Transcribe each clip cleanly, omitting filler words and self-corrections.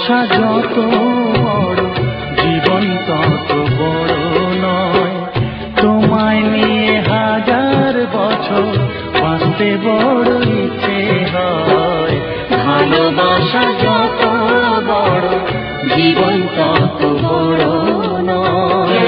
ভালোবাসা যত বড় জীবন তত বড় নয়। তোমায় নিয়ে হাজার বছর বাঁচতে বড় ইচ্ছে হয়। ভালোবাসা যত বড় জীবন তত বড় নয়।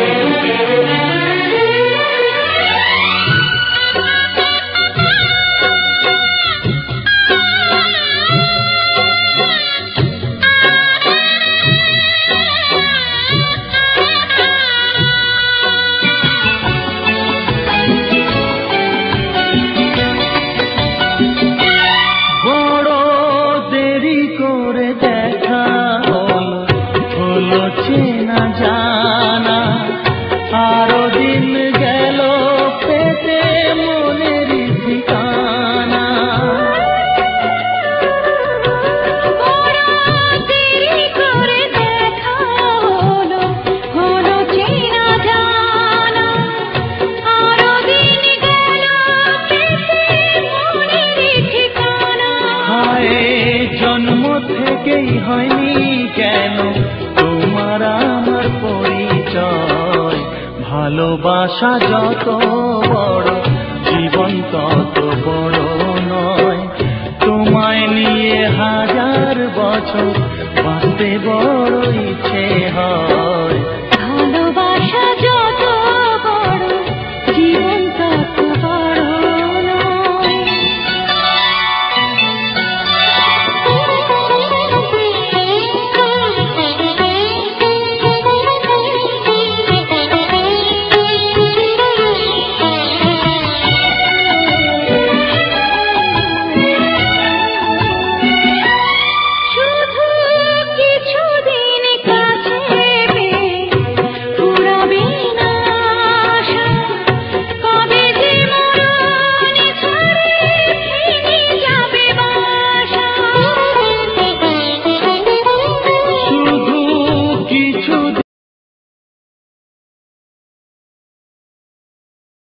চেনা জানা আরো দিন গেল পেতে মনের ঠিকানা। দেরি করে দেখা হলো, হলো চেনা জানা আরো দিন গেল পেতে মনের ঠিকানা। হায় জন্ম থেকেই হয়নি কেন তোমার আমার পরিচয়। ভালোবাসা যত বড় জীবন তত বড় নয়। তোমায় নিয়ে হাজার বছর বাঁচতে বড় ইচ্ছে হয়।